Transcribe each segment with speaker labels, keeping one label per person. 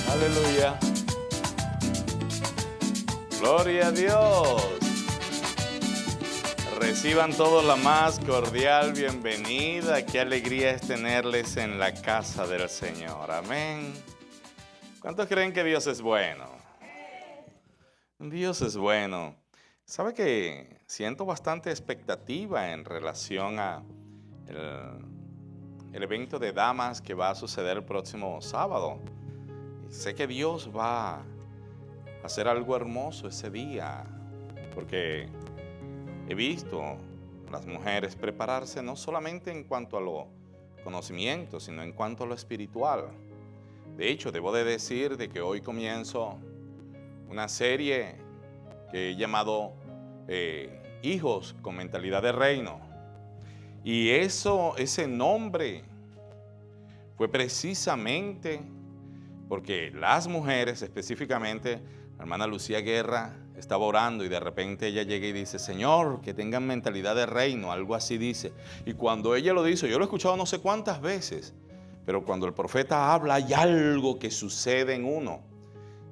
Speaker 1: Aleluya. Gloria a Dios. Reciban todos la más cordial bienvenida. Qué alegría es tenerles en la casa del Señor. Amén. ¿Cuántos creen que Dios es bueno? Dios es bueno. ¿Sabe que siento bastante expectativa en relación a el evento de damas que va a suceder el próximo sábado? Sé que Dios va a hacer algo hermoso ese día, porque he visto a las mujeres prepararse no solamente en cuanto a lo conocimiento, sino en cuanto a lo espiritual. De hecho, debo de decir de que hoy comienzo una serie que he llamado Hijos con Mentalidad de Reino. Y ese nombre fue precisamente porque las mujeres, específicamente la hermana Lucía Guerra, estaba orando y de repente ella llega y dice: Señor, que tengan mentalidad de reino, algo así dice. Y cuando ella lo dice, yo lo he escuchado no sé cuántas veces, pero cuando el profeta habla hay algo que sucede en uno.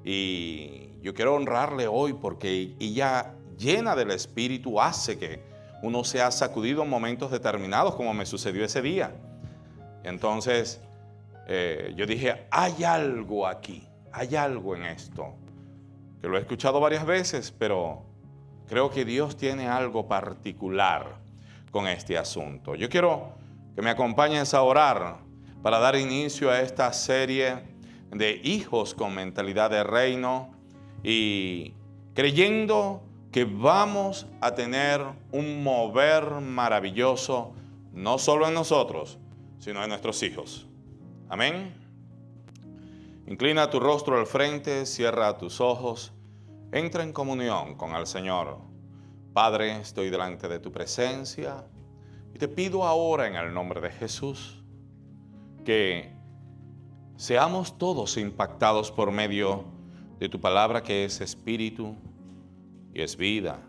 Speaker 1: Y yo quiero honrarle hoy porque ella, llena del Espíritu, hace que uno sea sacudido en momentos determinados, como me sucedió ese día. Entonces yo dije, hay algo aquí, hay algo en esto, que lo he escuchado varias veces, pero creo que Dios tiene algo particular con este asunto. Yo quiero que me acompañes a orar para dar inicio a esta serie de hijos con mentalidad de reino y creyendo que vamos a tener un mover maravilloso, no solo en nosotros, sino en nuestros hijos. Amén. Inclina tu rostro al frente, cierra tus ojos, entra en comunión con el Señor. Padre, estoy delante de tu presencia y te pido ahora en el nombre de Jesús que seamos todos impactados por medio de tu palabra, que es espíritu y es vida.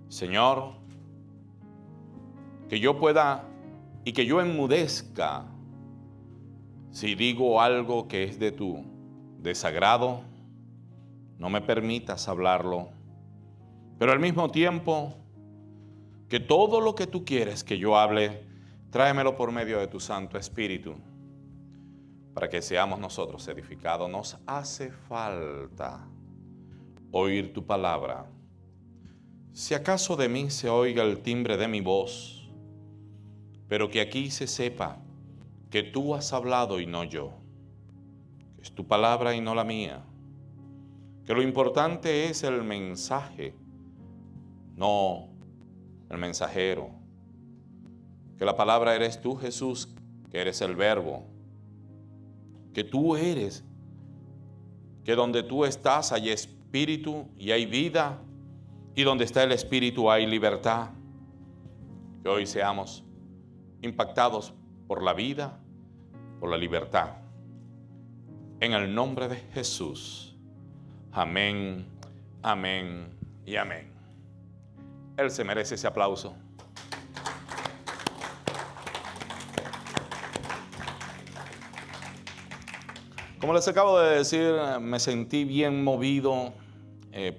Speaker 1: Señor, que yo pueda y que yo enmudezca si digo algo que es de tu desagrado. No me permitas hablarlo, pero al mismo tiempo que todo lo que tú quieres que yo hable, tráemelo por medio de tu Santo Espíritu, para que seamos nosotros edificados. Nos hace falta oír tu palabra. Si acaso de mí se oiga el timbre de mi voz, pero que aquí se sepa que tú has hablado y no yo, que es tu palabra y no la mía, que lo importante es el mensaje, no el mensajero, que la palabra eres tú, Jesús, que eres el verbo, que tú eres, que donde tú estás hay espíritu y hay vida, y donde está el espíritu hay libertad. Que hoy seamos impactados por la vida, por la libertad. En el nombre de Jesús. Amén, amén y amén. Él se merece ese aplauso. Como les acabo de decir, me sentí bien movido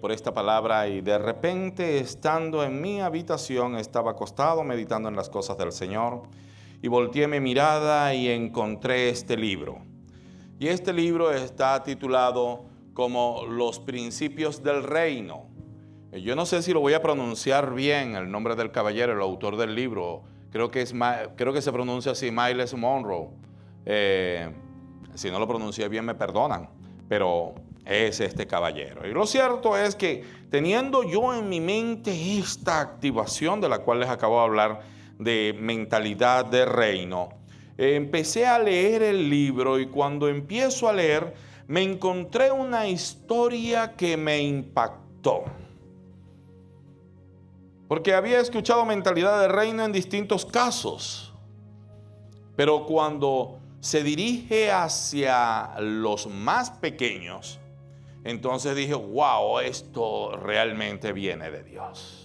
Speaker 1: por esta palabra y de repente, estando en mi habitación, estaba acostado meditando en las cosas del Señor y volteé mi mirada y encontré este libro. Y este libro está titulado como Los Principios del Reino. Yo no sé si lo voy a pronunciar bien, el nombre del caballero, el autor del libro. Creo que se pronuncia así, Myles Munroe. Si no lo pronuncié bien, me perdonan, pero es este caballero. Y lo cierto es que, teniendo yo en mi mente esta activación de la cual les acabo de hablar, de mentalidad de reino, empecé a leer el libro y cuando empiezo a leer, me encontré una historia que me impactó. Porque había escuchado mentalidad de reino en distintos casos, pero cuando se dirige hacia los más pequeños, entonces dije, wow, esto realmente viene de Dios.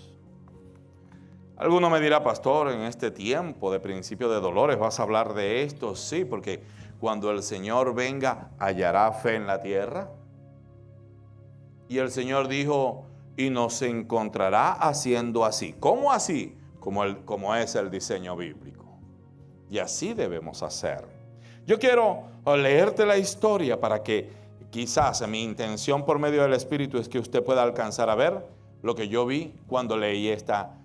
Speaker 1: Alguno me dirá, pastor, en este tiempo de principio de dolores, ¿vas a hablar de esto? Sí, porque cuando el Señor venga, ¿hallará fe en la tierra? Y el Señor dijo, y nos encontrará haciendo así. ¿Cómo así? Como es el diseño bíblico. Y así debemos hacer. Yo quiero leerte la historia para que quizás mi intención por medio del Espíritu es que usted pueda alcanzar a ver lo que yo vi cuando leí esta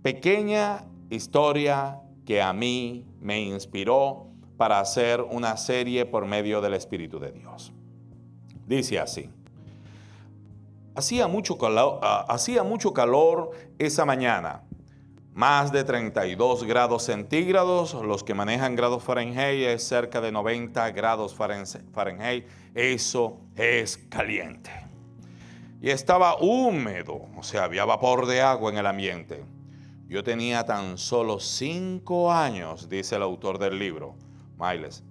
Speaker 1: pequeña historia que a mí me inspiró para hacer una serie por medio del Espíritu de Dios. Dice así. Hacía mucho calor esa mañana, más de 32 grados centígrados. Los que manejan grados Fahrenheit es cerca de 90 grados Fahrenheit. Eso es caliente. Y estaba húmedo, o sea, había vapor de agua en el ambiente. Yo tenía tan solo 5 años, dice el autor del libro, Miles.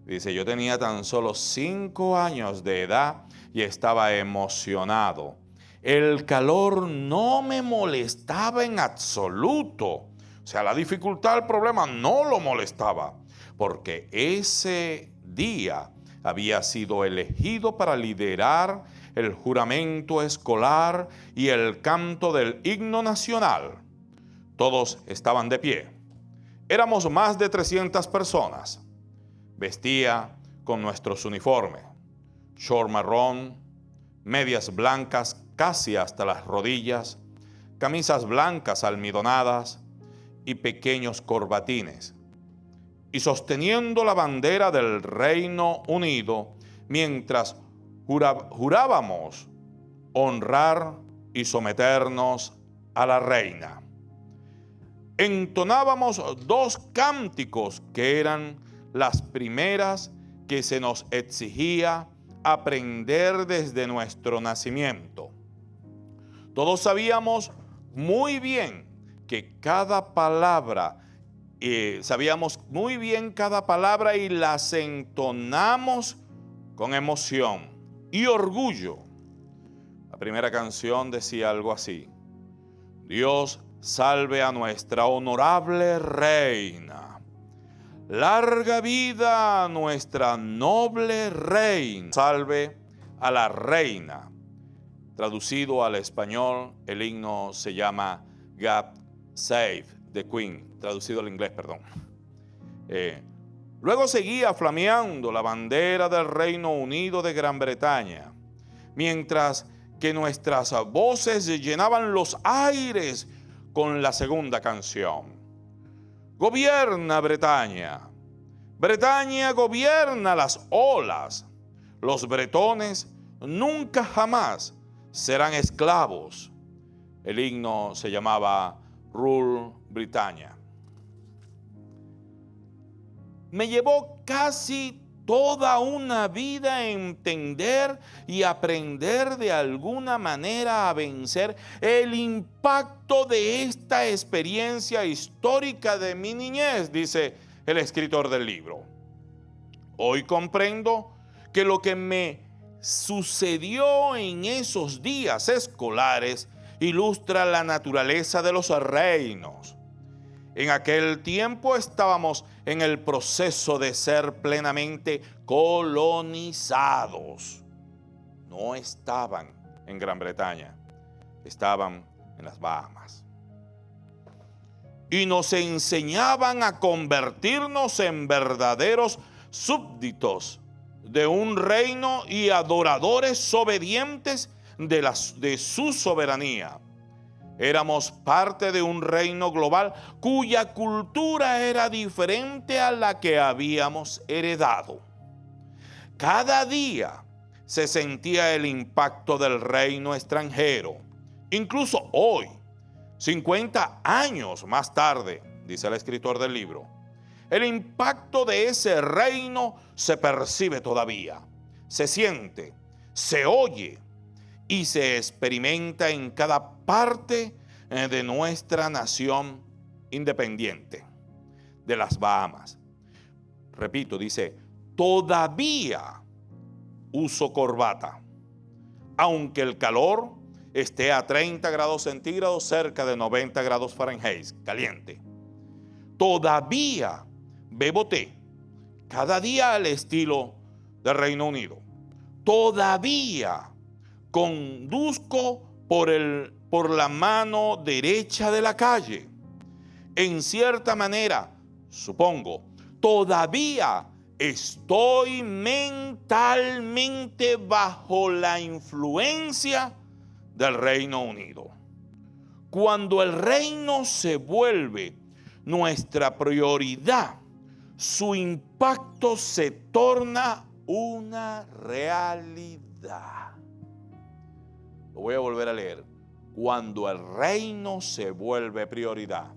Speaker 1: Dice, yo tenía tan solo 5 años de edad y estaba emocionado. El calor no me molestaba en absoluto. O sea, la dificultad, el problema no lo molestaba, porque ese día había sido elegido para liderar el juramento escolar y el canto del himno nacional. Todos estaban de pie. Éramos más de 300 personas. Vestía con nuestros uniformes, short marrón, medias blancas casi hasta las rodillas, camisas blancas almidonadas y pequeños corbatines, y sosteniendo la bandera del Reino Unido mientras jurábamos honrar y someternos a la reina. Entonábamos 2 cánticos que eran las primeras que se nos exigía aprender desde nuestro nacimiento. Todos sabíamos muy bien que cada palabra, sabíamos muy bien cada palabra y las entonamos con emoción y orgullo. La primera canción decía algo así: Dios salve a nuestra honorable reina. Larga vida a nuestra noble reina. Salve a la reina. Traducido al español, el himno se llama God Save the Queen. Traducido al inglés, perdón. Luego seguía flameando la bandera del Reino Unido de Gran Bretaña, mientras que nuestras voces llenaban los aires con la segunda canción. Gobierna Bretaña. Bretaña gobierna las olas. Los bretones nunca jamás serán esclavos. El himno se llamaba Rule Britannia. Me llevó casi toda una vida entender y aprender de alguna manera a vencer el impacto de esta experiencia histórica de mi niñez, dice el escritor del libro. Hoy comprendo que lo que me sucedió en esos días escolares ilustra la naturaleza de los reinos. En aquel tiempo estábamos en el proceso de ser plenamente colonizados. No estaban en Gran Bretaña, estaban en las Bahamas. Y nos enseñaban a convertirnos en verdaderos súbditos de un reino y adoradores obedientes de su soberanía. Éramos parte de un reino global cuya cultura era diferente a la que habíamos heredado. Cada día se sentía el impacto del reino extranjero. Incluso hoy, 50 años más tarde, dice el escritor del libro, el impacto de ese reino se percibe todavía, se siente, se oye y se experimenta en cada parte de nuestra nación independiente, de las Bahamas. Repito, dice, todavía uso corbata, aunque el calor esté a 30 grados centígrados, cerca de 90 grados Fahrenheit, caliente. Todavía bebo té, cada día al estilo del Reino Unido. Todavía conduzco por la mano derecha de la calle. En cierta manera, supongo, todavía estoy mentalmente bajo la influencia del Reino Unido. Cuando el reino se vuelve nuestra prioridad, su impacto se torna una realidad. Lo voy a volver a leer. Cuando el reino se vuelve prioridad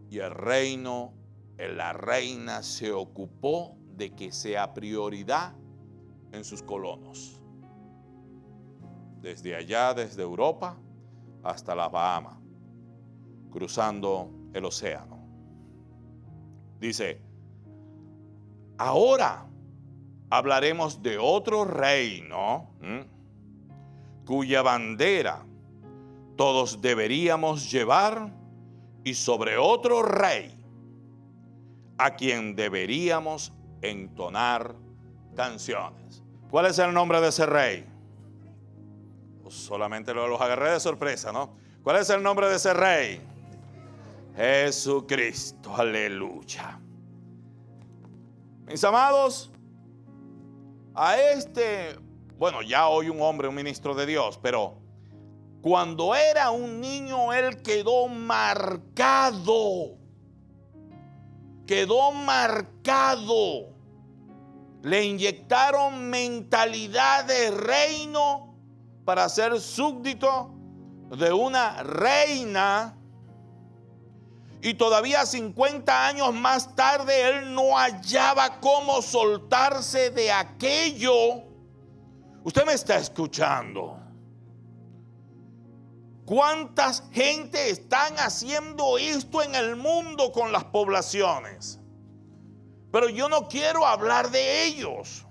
Speaker 1: y el reino, la reina se ocupó de que sea prioridad en sus colonos. Desde allá, desde Europa hasta las Bahamas, cruzando el océano. Dice, ahora hablaremos de otro reino cuya bandera todos deberíamos llevar y sobre otro rey a quien deberíamos entonar canciones. ¿Cuál es el nombre de ese rey? Pues solamente los agarré de sorpresa, ¿no? ¿Cuál es el nombre de ese rey? Jesucristo, aleluya. Mis amados, bueno, ya hoy un hombre, un ministro de Dios, pero cuando era un niño, él quedó marcado. Le inyectaron mentalidad de reino para ser súbdito de una reina. Y todavía 50 años más tarde, él no hallaba cómo soltarse de aquello. Usted me está escuchando. ¿Cuántas gente están haciendo esto en el mundo con las poblaciones? Pero yo no quiero hablar de ellos.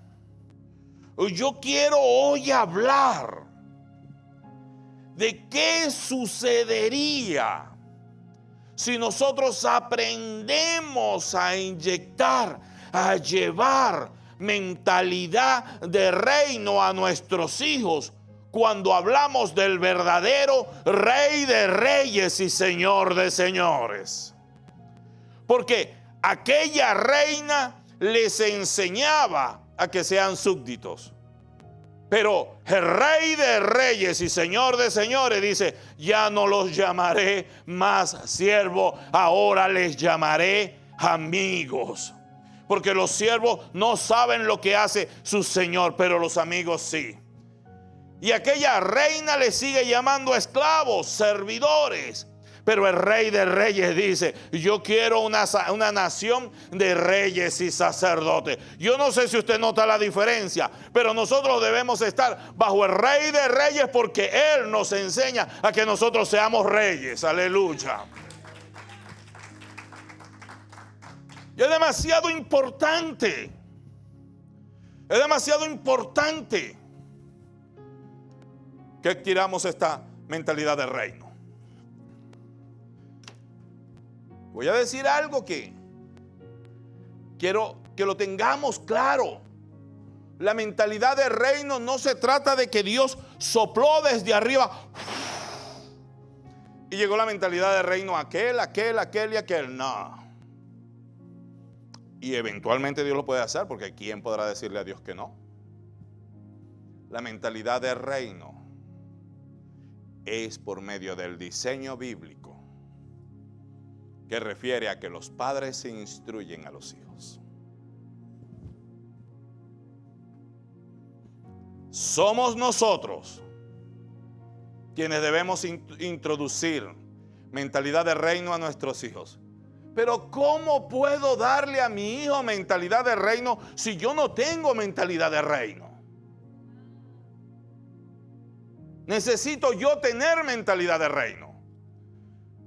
Speaker 1: Yo quiero hoy hablar de qué sucedería si nosotros aprendemos a inyectar, a llevar mentalidad de reino a nuestros hijos cuando hablamos del verdadero Rey de Reyes y Señor de Señores. Porque aquella reina les enseñaba a que sean súbditos. Pero el Rey de Reyes y Señor de Señores dice, ya no los llamaré más siervos, ahora les llamaré amigos. Porque los siervos no saben lo que hace su Señor, pero los amigos sí. Y aquella reina le sigue llamando esclavos, servidores. Pero el Rey de Reyes dice, yo quiero una nación de reyes y sacerdotes. Yo no sé si usted nota la diferencia, pero nosotros debemos estar bajo el Rey de Reyes porque Él nos enseña a que nosotros seamos reyes. Aleluya. Y es demasiado importante. Es demasiado importante que adquiramos esta mentalidad de reino. Voy a decir algo que quiero que lo tengamos claro. La mentalidad de reino no se trata de que Dios sopló desde arriba y llegó la mentalidad de reino aquel y aquel. No. Y eventualmente Dios lo puede hacer, porque ¿quién podrá decirle a Dios que no? La mentalidad de reino es por medio del diseño bíblico que refiere a que los padres se instruyen a los hijos. Somos nosotros quienes debemos introducir mentalidad de reino a nuestros hijos. Pero ¿cómo puedo darle a mi hijo mentalidad de reino si yo no tengo mentalidad de reino? Necesito yo tener mentalidad de reino.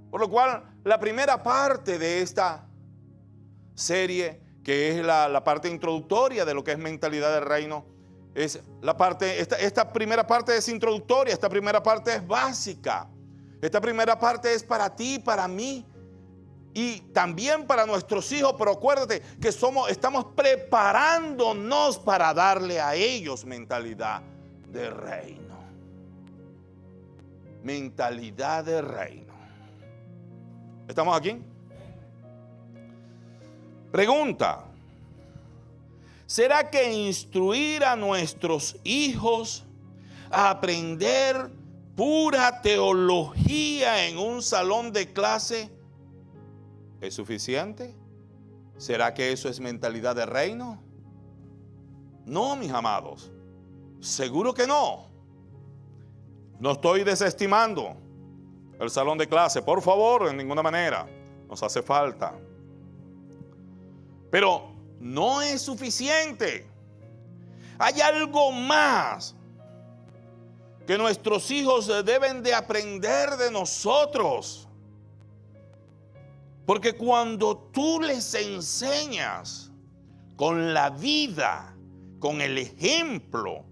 Speaker 1: Por lo cual, la primera parte de esta serie, que es la parte introductoria de lo que es mentalidad de reino, es la parte, esta primera parte es introductoria, esta primera parte es básica. Esta primera parte es para ti, para mí y también para nuestros hijos, pero acuérdate que estamos preparándonos para darle a ellos mentalidad de reino. Mentalidad de reino. ¿Estamos aquí? Pregunta: ¿será que instruir a nuestros hijos a aprender pura teología en un salón de clase es suficiente? ¿Será que eso es mentalidad de reino? No, mis amados. Seguro que no. No estoy desestimando el salón de clase, por favor, en ninguna manera. Nos hace falta. Pero no es suficiente. Hay algo más que nuestros hijos deben de aprender de nosotros. Porque cuando tú les enseñas con la vida, con el ejemplo,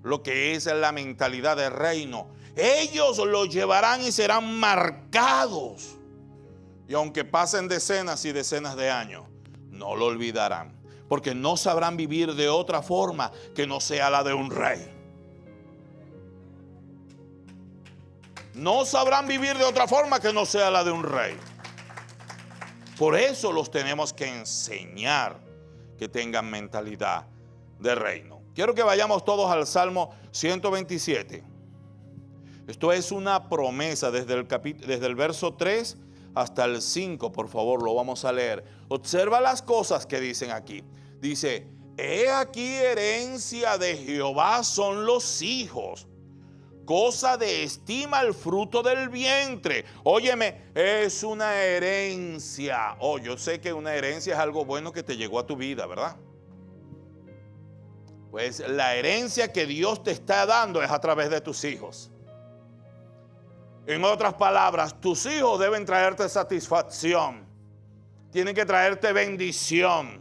Speaker 1: lo que es la mentalidad de reino, ellos lo llevarán y serán marcados. Y aunque pasen decenas y decenas de años, no lo olvidarán. Porque no sabrán vivir de otra forma que no sea la de un rey. No sabrán vivir de otra forma que no sea la de un rey. Por eso los tenemos que enseñar que tengan mentalidad de reino. Quiero que vayamos todos al Salmo 127. Esto es una promesa desde el verso 3 hasta el 5, por favor, lo vamos a leer. Observa las cosas que dicen aquí. Dice: he aquí herencia de Jehová son los hijos, cosa de estima el fruto del vientre. Óyeme, es una herencia. Oh, yo sé que una herencia es algo bueno que te llegó a tu vida, ¿verdad? Pues la herencia que Dios te está dando es a través de tus hijos. En otras palabras, tus hijos deben traerte satisfacción, tienen que traerte bendición,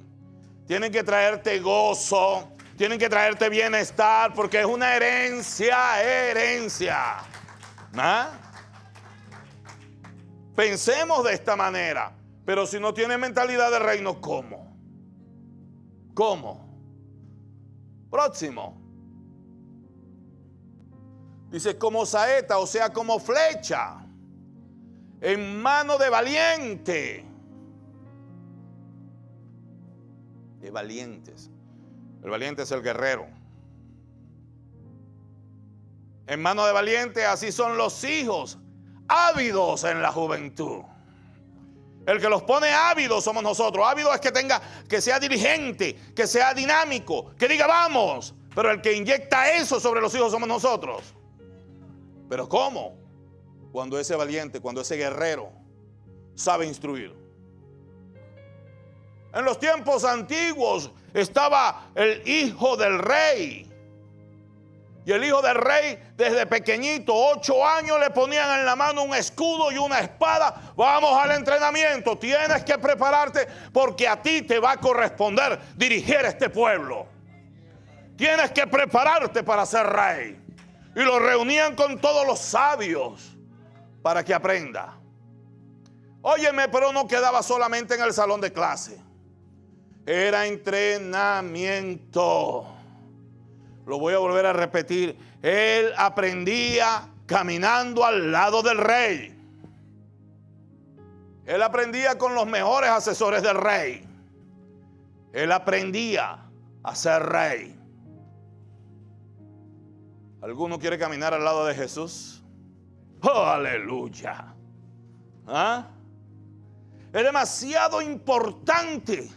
Speaker 1: tienen que traerte gozo, tienen que traerte bienestar, porque es una herencia. ¿Ah? Pensemos de esta manera, pero si no tienes mentalidad de reino, ¿cómo? ¿Cómo? Próximo. Dice: como saeta, o sea, como flecha, en mano de valiente. De valientes. El valiente es el guerrero. En mano de valiente, así son los hijos, ávidos en la juventud. El que los pone ávidos somos nosotros. Ávido es que sea diligente, que sea dinámico, que diga vamos. Pero el que inyecta eso sobre los hijos somos nosotros. ¿Pero cómo? Cuando ese valiente, cuando ese guerrero sabe instruir. En los tiempos antiguos estaba el hijo del rey. Y el hijo del rey, desde pequeñito, 8 años, le ponían en la mano un escudo y una espada. Vamos al entrenamiento. Tienes que prepararte porque a ti te va a corresponder dirigir este pueblo. Tienes que prepararte para ser rey. Y lo reunían con todos los sabios para que aprenda. Óyeme, pero no quedaba solamente en el salón de clase. Era entrenamiento. Lo voy a volver a repetir. Él aprendía caminando al lado del rey. Él aprendía con los mejores asesores del rey. Él aprendía a ser rey. ¿Alguno quiere caminar al lado de Jesús? ¡Oh, aleluya! ¿Ah? Es demasiado importante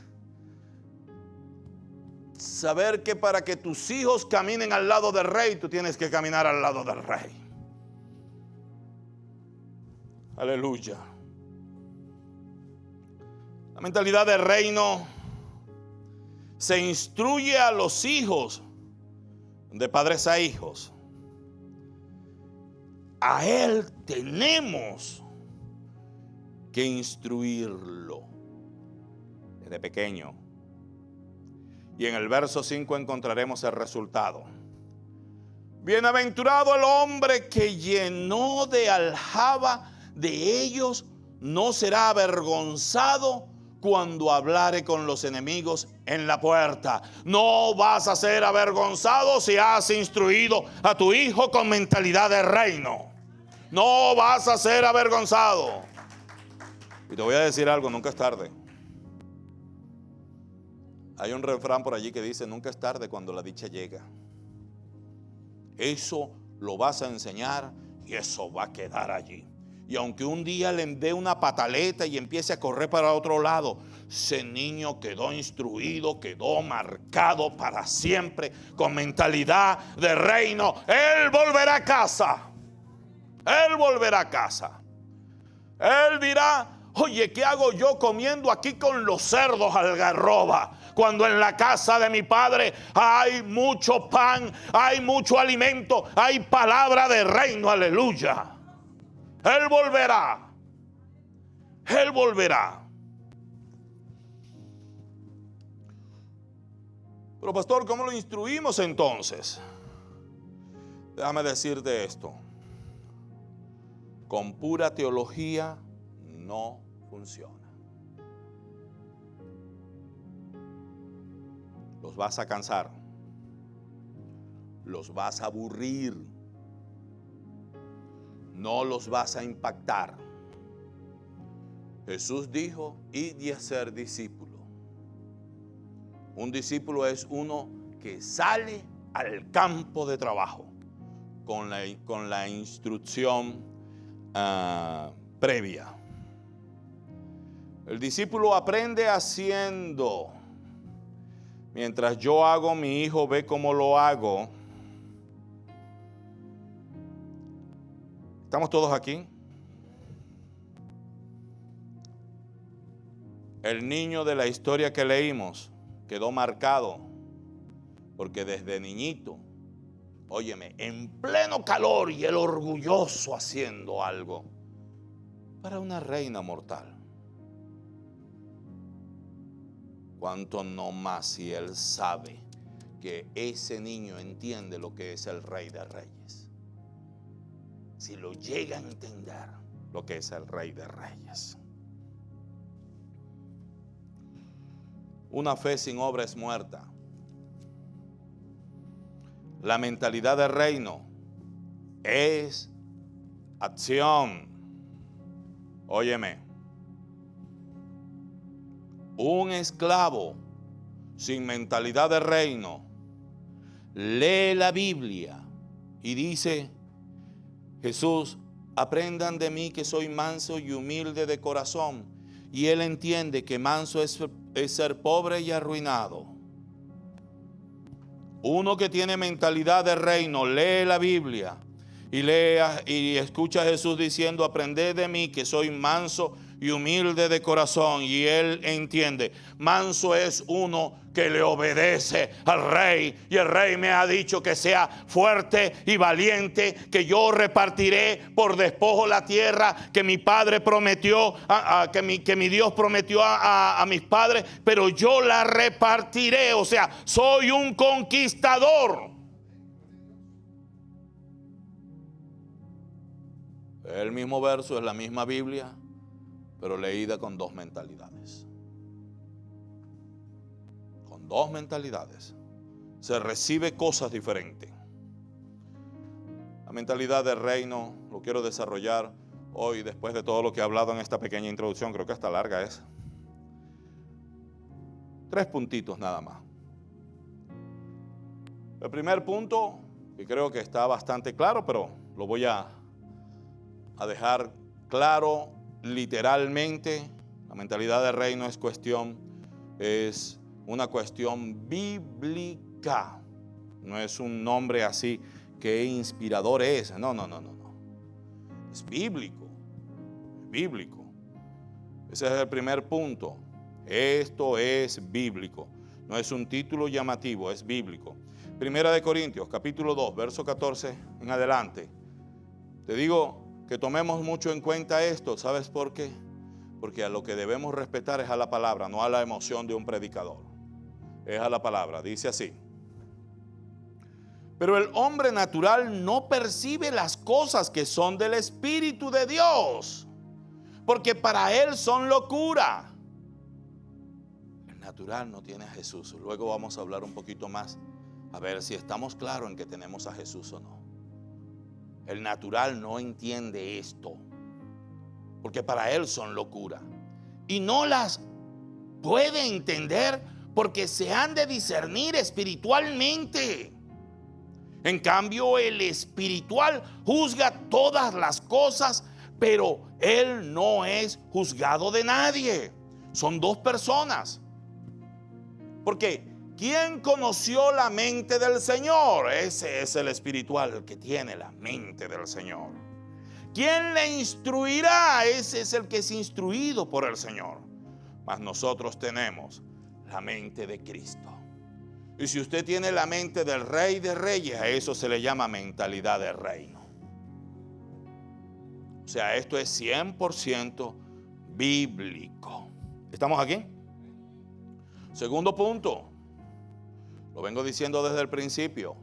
Speaker 1: saber que para que tus hijos caminen al lado del rey, tú tienes que caminar al lado del rey. Aleluya. La mentalidad del reino se instruye a los hijos de padres a hijos. A él tenemos que instruirlo desde pequeño. Y en el verso 5 encontraremos el resultado. Bienaventurado el hombre que llenó de aljaba de ellos, no será avergonzado cuando hablare con los enemigos en la puerta. No vas a ser avergonzado si has instruido a tu hijo con mentalidad de reino. No vas a ser avergonzado. Y te voy a decir algo, nunca es tarde. Hay un refrán por allí que dice, nunca es tarde cuando la dicha llega. Eso lo vas a enseñar y eso va a quedar allí. Y aunque un día le dé una pataleta y empiece a correr para otro lado, ese niño quedó instruido, quedó marcado para siempre con mentalidad de reino. Él volverá a casa. Él volverá a casa. Él dirá, oye, ¿qué hago yo comiendo aquí con los cerdos algarroba? Cuando en la casa de mi padre hay mucho pan, hay mucho alimento, hay palabra de reino, aleluya. Él volverá. Él volverá. Pero pastor, ¿cómo lo instruimos entonces? Déjame decirte esto. Con pura teología no funciona. Los vas a cansar. Los vas a aburrir. No los vas a impactar. Jesús dijo, id y hacer discípulo. Un discípulo es uno que sale al campo de trabajo con la instrucción previa. El discípulo aprende haciendo. Mientras yo hago, mi hijo ve cómo lo hago. ¿Estamos todos aquí? El niño de la historia que leímos quedó marcado porque desde niñito, óyeme, en pleno calor y el orgulloso haciendo algo para una reina mortal. Cuánto no más si él sabe que ese niño entiende lo que es el Rey de Reyes. Si lo llega a entender lo que es el Rey de Reyes. Una fe sin obra es muerta. La mentalidad de reino es acción. Óyeme. Un esclavo sin mentalidad de reino lee la Biblia y dice, Jesús, aprendan de mí que soy manso y humilde de corazón. Y él entiende que manso es ser pobre y arruinado. Uno que tiene mentalidad de reino lee la Biblia y escucha a Jesús diciendo, aprended de mí que soy manso y humilde de corazón. Y él entiende, manso es uno que le obedece al rey. Y el rey me ha dicho que sea fuerte y valiente, que yo repartiré por despojo la tierra que mi padre prometió, que mi Dios prometió a mis padres, pero yo la repartiré. O sea, soy un conquistador. El mismo verso es la misma Biblia, pero leída con dos mentalidades. Con dos mentalidades. Se recibe cosas diferentes. La mentalidad del reino lo quiero desarrollar hoy después de todo lo que he hablado en esta pequeña introducción. Creo que hasta larga es. 3 puntitos nada más. El primer punto, y creo que está bastante claro, pero lo voy a dejar claro literalmente. La mentalidad del reino es una cuestión bíblica. No es un nombre así que inspirador es. No. Es bíblico. Bíblico. Ese es el primer punto. Esto es bíblico. No es un título llamativo, es bíblico. Primera de Corintios, capítulo 2, verso 14 en adelante. Te digo que tomemos mucho en cuenta esto. ¿Sabes por qué? Porque a lo que debemos respetar es a la palabra, no a la emoción de un predicador. Es a la palabra, dice así. Pero el hombre natural no percibe las cosas que son del Espíritu de Dios, porque para él son locura. El natural no tiene a Jesús. Luego vamos a hablar un poquito más, a ver si estamos claros en que tenemos a Jesús o no. El natural no entiende esto, porque para él son locura. Y no las puede entender porque se han de discernir espiritualmente. En cambio, el espiritual juzga todas las cosas, pero él no es juzgado de nadie. Son dos personas. Porque ¿quién conoció la mente del Señor? Ese es el espiritual, el que tiene la mente del Señor. ¿Quién le instruirá? Ese es el que es instruido por el Señor. Mas nosotros tenemos la mente de Cristo. Y si usted tiene la mente del Rey de Reyes, a eso se le llama mentalidad de reino. O sea, esto es 100% bíblico. ¿Estamos aquí? Segundo punto, lo vengo diciendo desde el principio,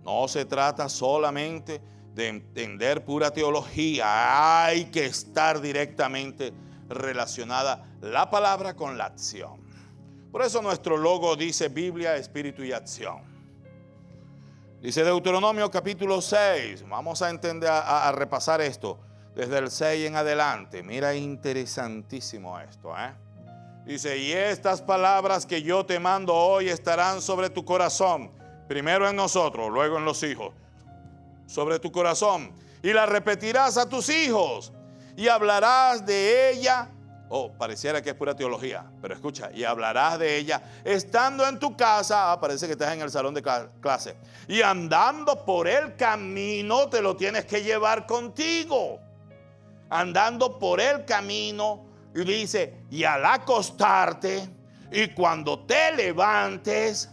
Speaker 1: no se trata solamente de entender pura teología, hay que estar directamente relacionada la palabra con la acción. Por eso nuestro logo dice Biblia, Espíritu y Acción. Dice Deuteronomio capítulo 6, vamos a entender, a repasar esto desde el 6 en adelante. Mira, interesantísimo esto, Dice, y estas palabras que yo te mando hoy estarán sobre tu corazón, primero en nosotros, luego en los hijos, sobre tu corazón, y las repetirás a tus hijos, y hablarás de ella. Pareciera que es pura teología, pero escucha, y hablarás de ella estando en tu casa. Parece que estás en el salón de clase, y andando por el camino. Te lo tienes que llevar contigo, andando por el camino. Y dice, y al acostarte, y cuando te levantes,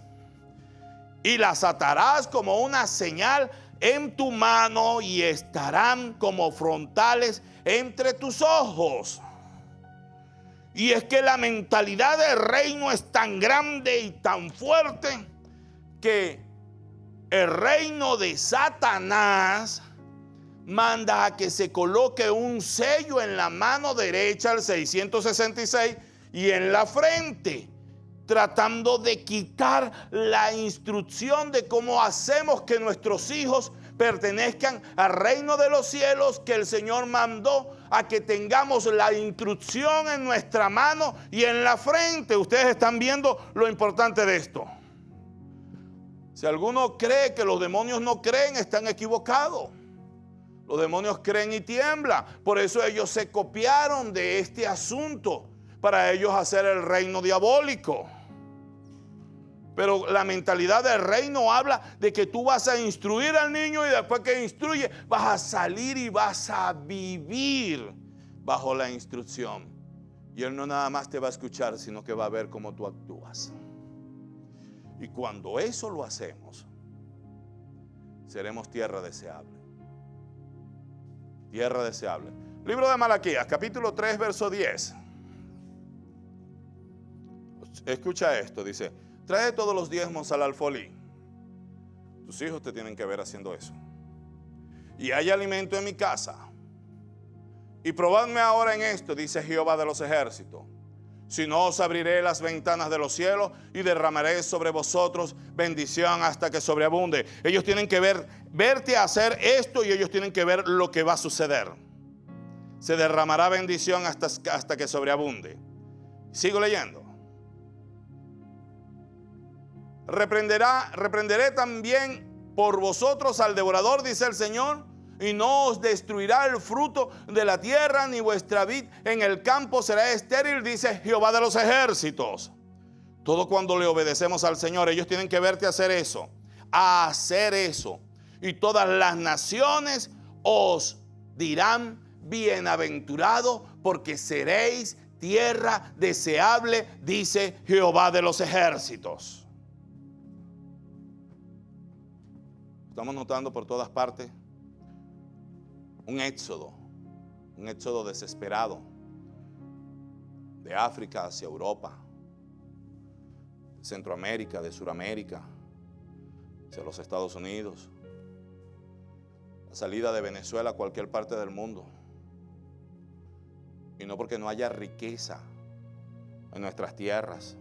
Speaker 1: y las atarás como una señal en tu mano, y estarán como frontales entre tus ojos. Y es que la mentalidad del reino es tan grande y tan fuerte que el reino de Satanás manda a que se coloque un sello en la mano derecha, el 666, y en la frente, tratando de quitar la instrucción de cómo hacemos que nuestros hijos pertenezcan al reino de los cielos, que el Señor mandó a que tengamos la instrucción en nuestra mano y en la frente. Ustedes están viendo lo importante de esto. Si alguno cree que los demonios no creen, están equivocados. Los demonios creen y tiemblan. Por eso ellos se copiaron de este asunto, para ellos hacer el reino diabólico. Pero la mentalidad del reino habla de que tú vas a instruir al niño, y después que instruye vas a salir y vas a vivir bajo la instrucción. Y él no nada más te va a escuchar, sino que va a ver cómo tú actúas. Y cuando eso lo hacemos, seremos tierra deseable. Tierra deseable. Libro de Malaquías, capítulo 3, verso 10. Escucha esto, dice: trae todos los diezmos al alfolí. Tus hijos te tienen que ver haciendo eso. Y hay alimento en mi casa. Y probadme ahora en esto, dice Jehová de los ejércitos. Si no, os abriré las ventanas de los cielos y derramaré sobre vosotros bendición hasta que sobreabunde. Ellos tienen que verte hacer esto, y ellos tienen que ver lo que va a suceder. Se derramará bendición hasta que sobreabunde. Sigo leyendo. Reprenderé también por vosotros al devorador, dice el Señor, y no os destruirá el fruto de la tierra, ni vuestra vid en el campo será estéril, dice Jehová de los ejércitos. Todo cuando le obedecemos al Señor, ellos tienen que verte hacer eso, y todas las naciones os dirán bienaventurado, porque seréis tierra deseable, dice Jehová de los ejércitos. Estamos notando por todas partes un éxodo desesperado de África hacia Europa, Centroamérica, de Suramérica, hacia los Estados Unidos, la salida de Venezuela a cualquier parte del mundo. Y no porque no haya riqueza en nuestras tierras.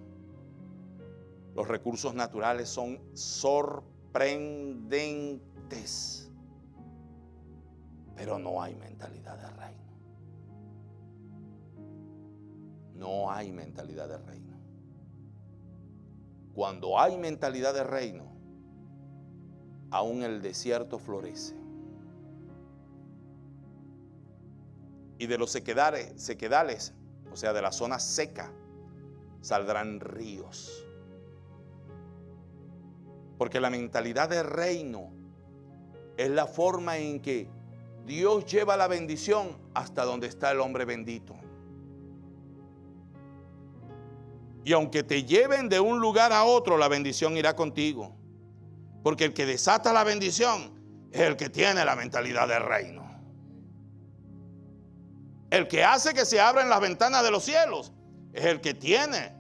Speaker 1: Los recursos naturales son sorprendentes, pero no hay mentalidad de reino. No hay mentalidad de reino. Cuando hay mentalidad de reino, aún el desierto florece. Y de los sequedales, o sea, de la zona seca, saldrán ríos. Porque la mentalidad de reino es la forma en que Dios lleva la bendición hasta donde está el hombre bendito. Y aunque te lleven de un lugar a otro, la bendición irá contigo. Porque el que desata la bendición es el que tiene la mentalidad de reino. El que hace que se abran las ventanas de los cielos es el que tiene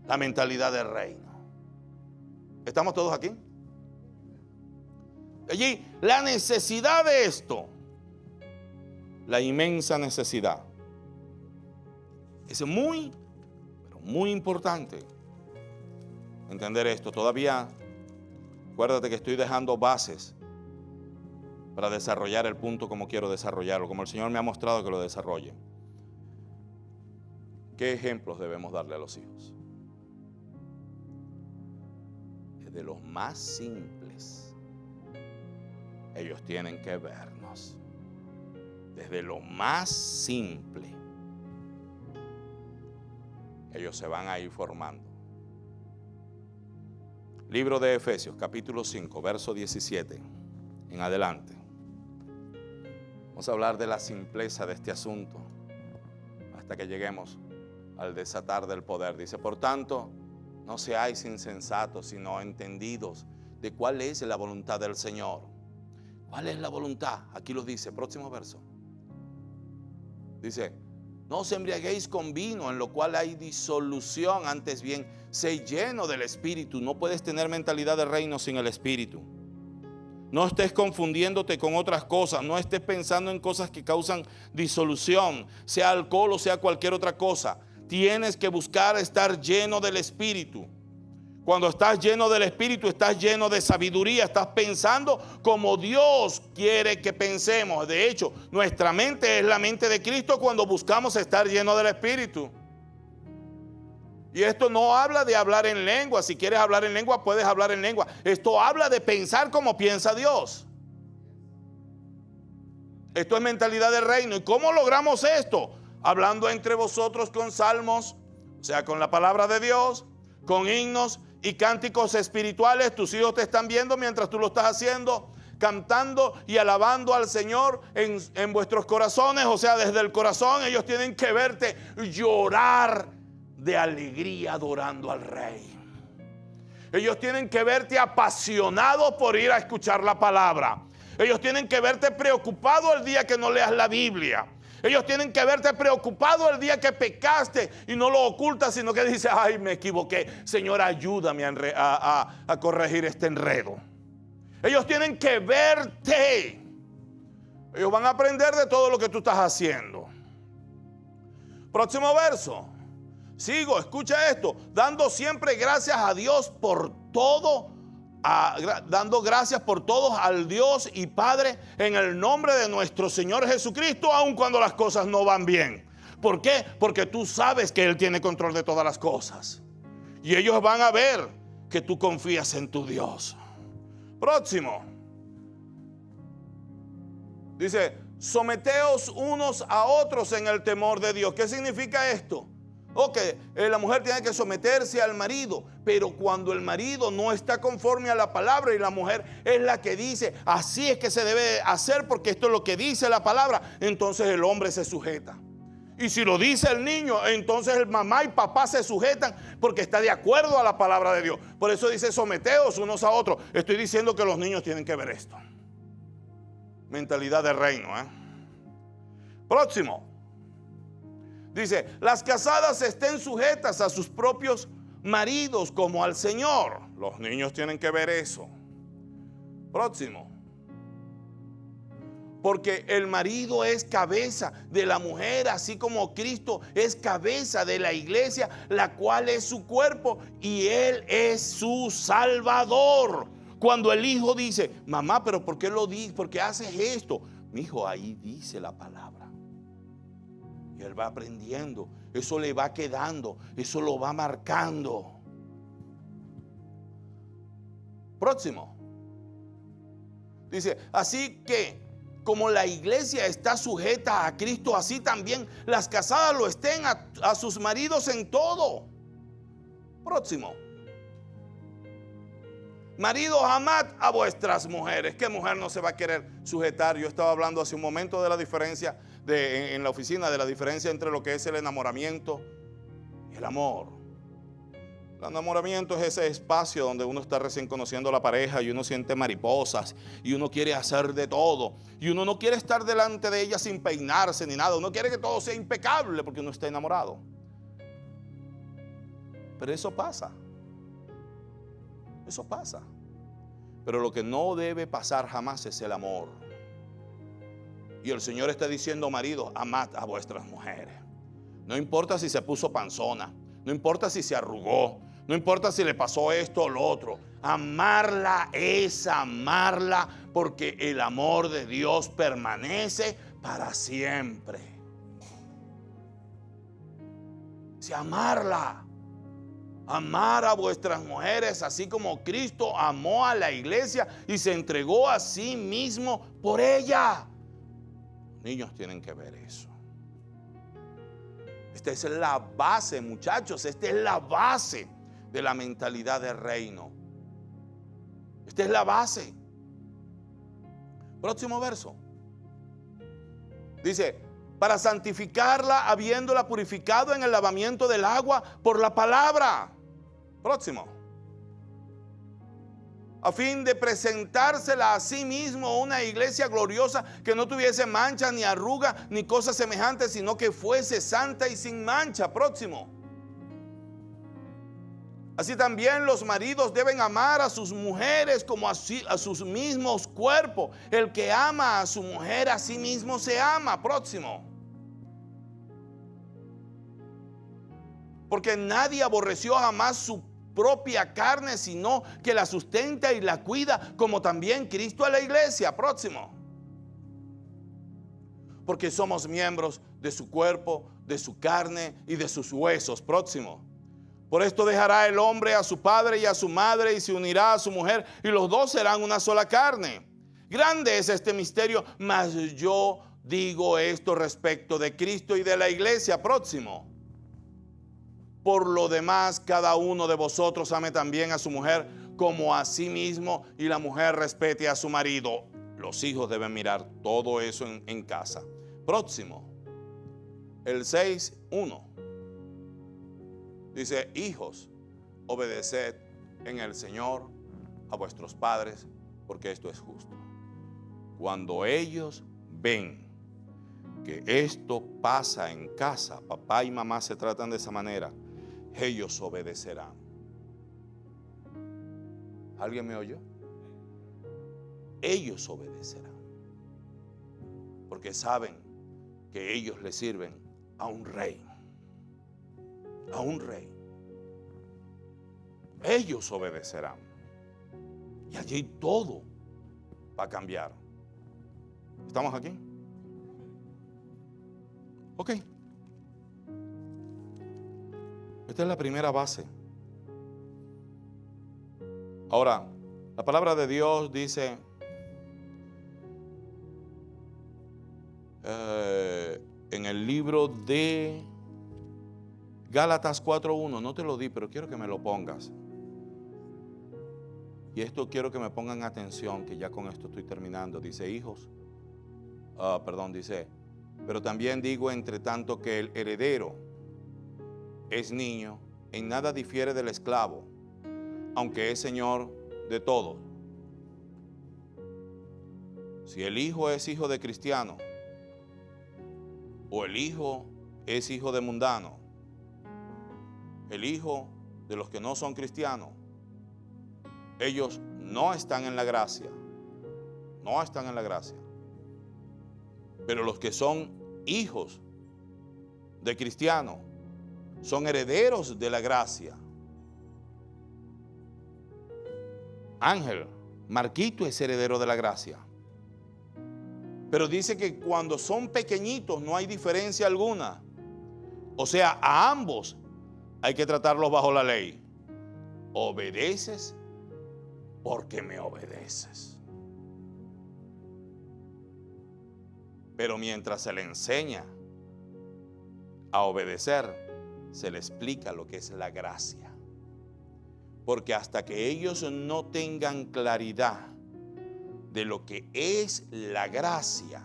Speaker 1: la mentalidad de reino. ¿Estamos todos aquí? Allí, la necesidad de esto, la inmensa necesidad, es muy, pero muy importante entender esto. Todavía, acuérdate que estoy dejando bases para desarrollar el punto como quiero desarrollarlo, como el Señor me ha mostrado que lo desarrolle. ¿Qué ejemplos debemos darle a los hijos? Desde los más simples, ellos tienen que vernos. Desde lo más simple, ellos se van a ir formando. Libro de Efesios, capítulo 5, verso 17 en adelante. Vamos a hablar de la simpleza de este asunto hasta que lleguemos al desatar del poder. Dice, por tanto, no seáis insensatos, sino entendidos de cuál es la voluntad del Señor. ¿Cuál es la voluntad? Aquí lo dice, próximo verso. Dice, no os embriaguéis con vino, en lo cual hay disolución, antes bien, sé lleno del Espíritu. No puedes tener mentalidad de reino sin el Espíritu. No estés confundiéndote con otras cosas, no estés pensando en cosas que causan disolución, sea alcohol o sea cualquier otra cosa. Tienes que buscar estar lleno del Espíritu. Cuando estás lleno del Espíritu, estás lleno de sabiduría, estás pensando como Dios quiere que pensemos. De hecho, nuestra mente es la mente de Cristo cuando buscamos estar lleno del Espíritu. Y esto no habla de hablar en lengua. Si quieres hablar en lengua, puedes hablar en lengua. Esto habla de pensar como piensa Dios. Esto es mentalidad de reino. ¿Y cómo logramos esto? Hablando entre vosotros con salmos, o sea, con la palabra de Dios, con himnos y cánticos espirituales. Tus hijos te están viendo mientras tú lo estás haciendo, cantando y alabando al Señor en vuestros corazones. O sea, desde el corazón ellos tienen que verte llorar de alegría adorando al Rey. Ellos tienen que verte apasionado por ir a escuchar la palabra. Ellos tienen que verte preocupado el día que no leas la Biblia. Ellos tienen que verte preocupado el día que pecaste y no lo ocultas, sino que dices, ay, me equivoqué. Señor, ayúdame a corregir este enredo. Ellos tienen que verte. Ellos van a aprender de todo lo que tú estás haciendo. Próximo verso. Sigo, escucha esto. Dando siempre gracias a Dios por todo. Dando gracias por todos al Dios y Padre en el nombre de nuestro Señor Jesucristo, aun cuando las cosas no van bien. ¿Por qué? Porque tú sabes que Él tiene control de todas las cosas. Y ellos van a ver que tú confías en tu Dios. Próximo. Dice, someteos unos a otros en el temor de Dios. ¿Qué significa esto? La mujer tiene que someterse al marido, pero cuando el marido no está conforme a la palabra y la mujer es la que dice, así es que se debe hacer porque esto es lo que dice la palabra, entonces el hombre se sujeta. Y si lo dice el niño, entonces el mamá y papá se sujetan porque está de acuerdo a la palabra de Dios. Por eso dice, someteos unos a otros. Estoy diciendo que los niños tienen que ver esto. Mentalidad de reino, Próximo. Dice, las casadas estén sujetas a sus propios maridos como al Señor. Los niños tienen que ver eso. Próximo. Porque el marido es cabeza de la mujer, así como Cristo es cabeza de la iglesia, la cual es su cuerpo y Él es su Salvador. Cuando el hijo dice, mamá, pero ¿por qué lo dices? ¿Por qué haces esto? Mi hijo, ahí dice la palabra. Y él va aprendiendo, eso le va quedando, eso lo va marcando. Próximo. Dice, así que como la iglesia está sujeta a Cristo, así también las casadas lo estén a sus maridos en todo. Próximo. Maridos, amad a vuestras mujeres. ¿Qué mujer no se va a querer sujetar? Yo estaba hablando hace un momento de la diferencia en la oficina, de la diferencia entre lo que es el enamoramiento y el amor. El enamoramiento es ese espacio donde uno está recién conociendo a la pareja y uno siente mariposas y uno quiere hacer de todo. Y uno no quiere estar delante de ella sin peinarse ni nada. Uno quiere que todo sea impecable porque uno está enamorado. Pero eso pasa. Eso pasa. Pero lo que no debe pasar jamás es el amor. Y el Señor está diciendo, maridos, amad a vuestras mujeres. No importa si se puso panzona, no importa si se arrugó, no importa si le pasó esto o lo otro. Amarla es amarla, porque el amor de Dios permanece para siempre. Si amarla. Amar a vuestras mujeres así como Cristo amó a la iglesia y se entregó a sí mismo por ella. Los niños tienen que ver eso. Esta es la base, muchachos. Esta es la base de la mentalidad del reino. Esta es la base. Próximo verso. Dice, para santificarla, habiéndola purificado en el lavamiento del agua por la palabra. Próximo. A fin de presentársela a sí mismo una iglesia gloriosa, que no tuviese mancha, ni arruga, ni cosa semejante, sino que fuese santa y sin mancha. Próximo. Así también los maridos deben amar a sus mujeres como a sus mismos cuerpos. El que ama a su mujer a sí mismo se ama. Próximo. Porque nadie aborreció jamás su propia carne, sino que la sustenta y la cuida, como también Cristo a la iglesia. Próximo. Porque somos miembros de su cuerpo, de su carne y de sus huesos. Próximo. Por esto dejará el hombre a su padre y a su madre y se unirá a su mujer, y los dos serán una sola carne. Grande es este misterio, mas yo digo esto respecto de Cristo y de la iglesia. Próximo. Por lo demás, cada uno de vosotros ame también a su mujer como a sí mismo, y la mujer respete a su marido. Los hijos deben mirar todo eso en casa. Próximo. El 6:1. Dice, hijos, obedeced en el Señor a vuestros padres, porque esto es justo. Cuando ellos ven que esto pasa en casa, papá y mamá se tratan de esa manera, ellos obedecerán. ¿Alguien me oyó? Ellos obedecerán. Porque saben que ellos le sirven a un rey. A un rey. Ellos obedecerán. Y allí todo va a cambiar. ¿Estamos aquí? Ok. Esta es la primera base. Ahora, la palabra de Dios dice en el libro de Gálatas 4:1, no te lo di, pero quiero que me lo pongas. Y esto quiero que me pongan atención, que ya con esto estoy terminando. Dice, hijos, dice, pero también digo, entre tanto, que el heredero es niño, en nada difiere del esclavo, aunque es señor de todo. Si el hijo es hijo de cristiano, o el hijo es hijo de mundano, el hijo de los que no son cristianos, ellos no están en la gracia. No están en la gracia. Pero los que son hijos de cristianos son herederos de la gracia. Ángel, Marquito es heredero de la gracia. Pero dice que cuando son pequeñitos no hay diferencia alguna. O sea, a ambos hay que tratarlos bajo la ley. Obedeces porque me obedeces. Pero mientras se le enseña a obedecer, se le explica lo que es la gracia. Porque hasta que ellos no tengan claridad de lo que es la gracia,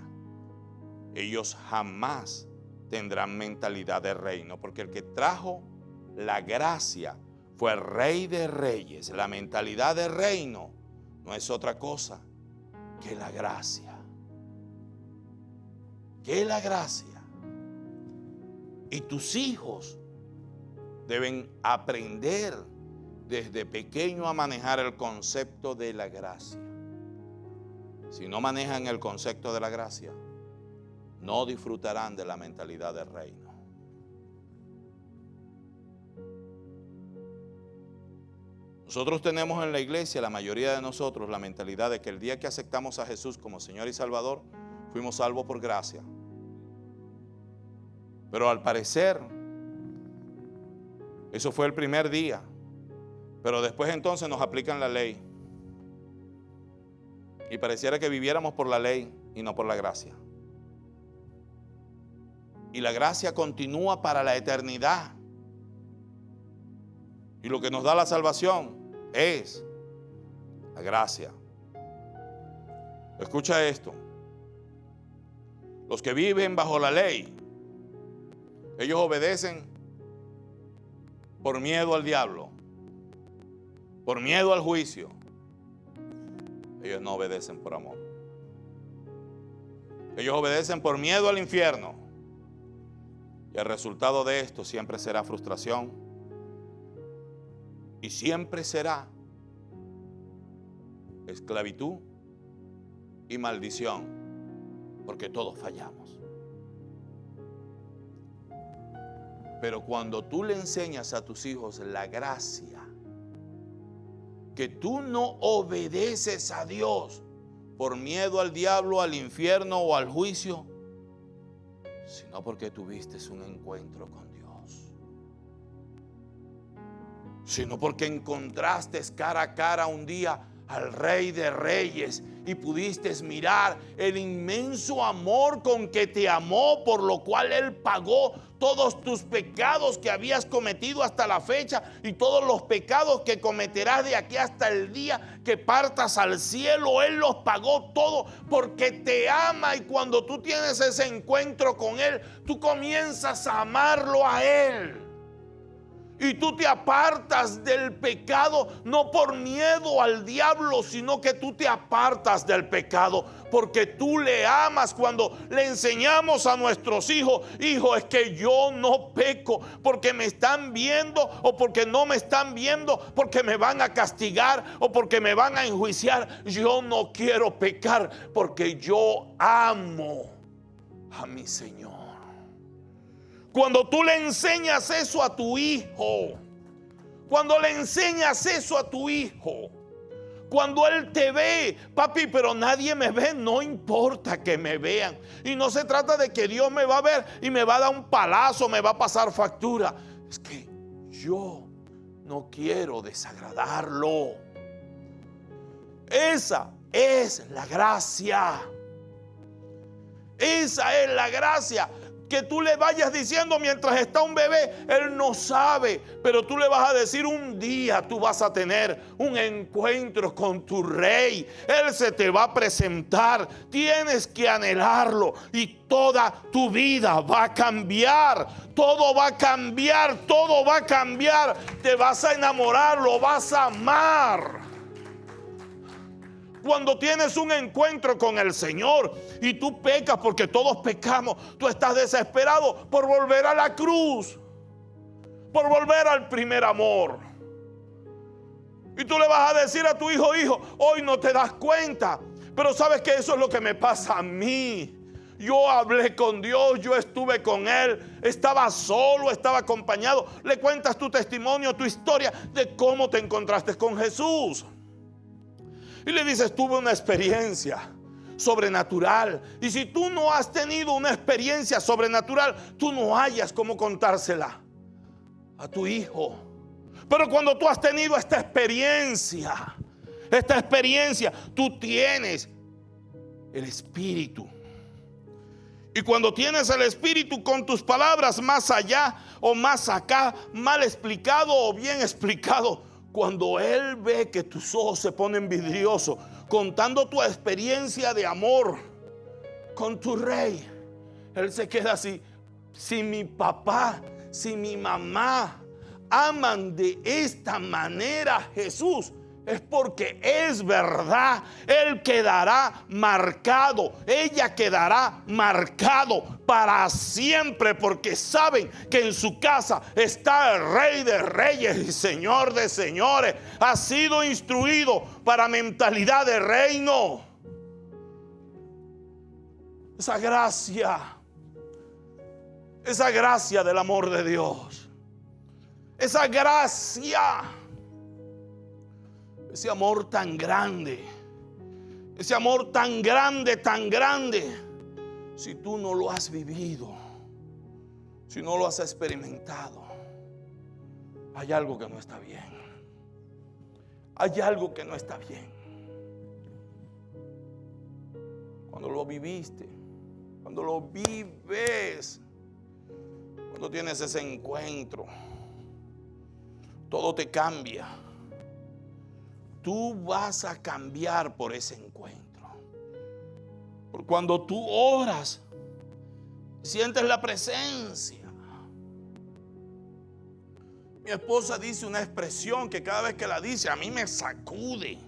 Speaker 1: ellos jamás tendrán mentalidad de reino. Porque el que trajo la gracia fue el Rey de Reyes. La mentalidad de reino no es otra cosa que la gracia. ¿Qué es la gracia? Y tus hijos deben aprender desde pequeño a manejar el concepto de la gracia. Si no manejan el concepto de la gracia, no disfrutarán de la mentalidad del reino. Nosotros tenemos en la iglesia, la mayoría de nosotros, la mentalidad de que el día que aceptamos a Jesús como Señor y Salvador, fuimos salvos por gracia. Pero al parecer, eso fue el primer día. Pero después entonces nos aplican la ley. Y pareciera que viviéramos por la ley y no por la gracia. Y la gracia continúa para la eternidad. Y lo que nos da la salvación es la gracia. Escucha esto. Los que viven bajo la ley, ellos obedecen por miedo al diablo, por miedo al juicio. Ellos no obedecen por amor. Ellos obedecen por miedo al infierno. Y el resultado de esto siempre será frustración. Y siempre será esclavitud y maldición. Porque todos fallamos. Pero cuando tú le enseñas a tus hijos la gracia, que tú no obedeces a Dios por miedo al diablo, al infierno o al juicio, sino porque tuviste un encuentro con Dios, sino porque encontraste cara a cara un día al Rey de Reyes y pudiste mirar el inmenso amor con que te amó, por lo cual Él pagó todos tus pecados que habías cometido hasta la fecha y todos los pecados que cometerás de aquí hasta el día que partas al cielo. Él los pagó todo porque te ama, y cuando tú tienes ese encuentro con Él, tú comienzas a amarlo a Él. Y tú te apartas del pecado, no por miedo al diablo, sino que tú te apartas del pecado porque tú le amas. Cuando le enseñamos a nuestros hijos, hijo, es que yo no peco porque me están viendo o porque no me están viendo, porque me van a castigar o porque me van a enjuiciar. Yo no quiero pecar porque yo amo a mi Señor. Cuando tú le enseñas eso a tu hijo, cuando le enseñas eso a tu hijo, cuando él te ve, papi, pero nadie me ve, no importa que me vean. Y no se trata de que Dios me va a ver y me va a dar un palazo, me va a pasar factura. Es que yo no quiero desagradarlo. Esa es la gracia. Esa es la gracia. Que tú le vayas diciendo mientras está un bebé, él no sabe, pero tú le vas a decir: un día tú vas a tener un encuentro con tu Rey. Él se te va a presentar, tienes que anhelarlo y toda tu vida va a cambiar. Todo va a cambiar, todo va a cambiar. Te vas a enamorar, lo vas a amar. Cuando tienes un encuentro con el Señor y tú pecas, porque todos pecamos, tú estás desesperado por volver a la cruz, por volver al primer amor.
Speaker 2: Y tú le vas a decir a tu hijo: hijo, hoy no te das cuenta, pero sabes que eso es lo que me pasa a mí. Yo hablé con Dios, yo estuve con Él, estaba solo, estaba acompañado. Le cuentas tu testimonio, tu historia de cómo te encontraste con Jesús. Y le dices: tuve una experiencia sobrenatural. Y si tú no has tenido una experiencia sobrenatural, tú no hayas cómo contársela a tu hijo. Pero cuando tú has tenido esta experiencia, tú tienes el Espíritu. Y cuando tienes el Espíritu, con tus palabras más allá o más acá, mal explicado o bien explicado, cuando Él ve que tus ojos se ponen vidriosos, contando tu experiencia de amor con tu Rey, Él se queda así: si mi papá, si mi mamá aman de esta manera a Jesús, es porque es verdad. Él quedará marcado, ella quedará marcado para siempre, porque saben que en su casa está el Rey de Reyes y Señor de Señores. Ha sido instruido para mentalidad de reino. Esa gracia del amor de Dios, esa gracia, ese amor tan grande, tan grande, si tú no lo has vivido, si no lo has experimentado, hay algo que no está bien. Hay algo que no está bien. Cuando lo viviste, cuando lo vives, cuando tienes ese encuentro, todo te cambia. Tú vas a cambiar por ese encuentro. Por cuando tú oras, sientes la presencia. Mi esposa dice una expresión que cada vez que la dice a mí me sacude,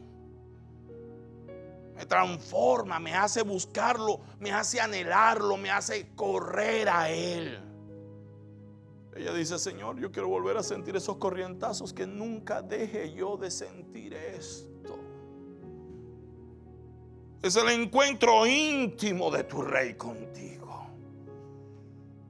Speaker 2: me transforma, me hace buscarlo, me hace anhelarlo, me hace correr a Él. Ella dice: Señor, yo quiero volver a sentir esos corrientazos, que nunca deje yo de sentir esto. Es el encuentro íntimo de tu Rey contigo.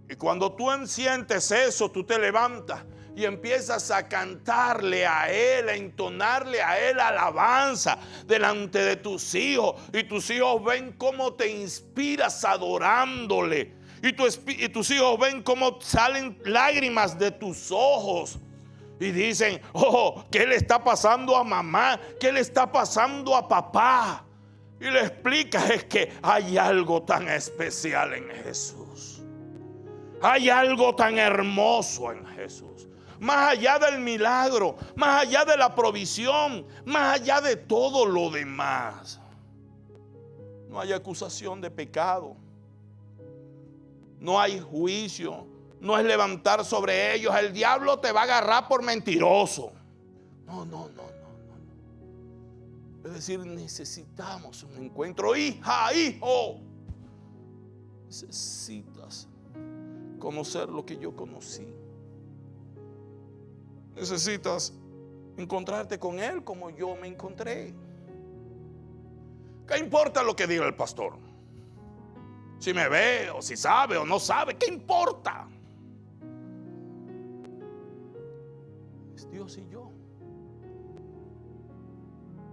Speaker 2: Y cuando tú sientes eso, tú te levantas y empiezas a cantarle a Él, a entonarle a Él alabanza delante de tus hijos. Y tus hijos ven cómo te inspiras adorándole. Y tus hijos ven cómo salen lágrimas de tus ojos. Y dicen: oh, ¿qué le está pasando a mamá? ¿Qué le está pasando a papá? Y le explicas: es que hay algo tan especial en Jesús. Hay algo tan hermoso en Jesús. Más allá del milagro, más allá de la provisión, más allá de todo lo demás. No hay acusación de pecado. No hay juicio. No es levantar sobre ellos: el diablo te va a agarrar por mentiroso. No. Es decir, necesitamos un encuentro. Hija, hijo, necesitas conocer lo que yo conocí. Necesitas encontrarte con Él como yo me encontré. ¿Qué importa lo que diga el pastor? Si me ve o si sabe o no sabe, ¿qué importa? Es Dios y yo.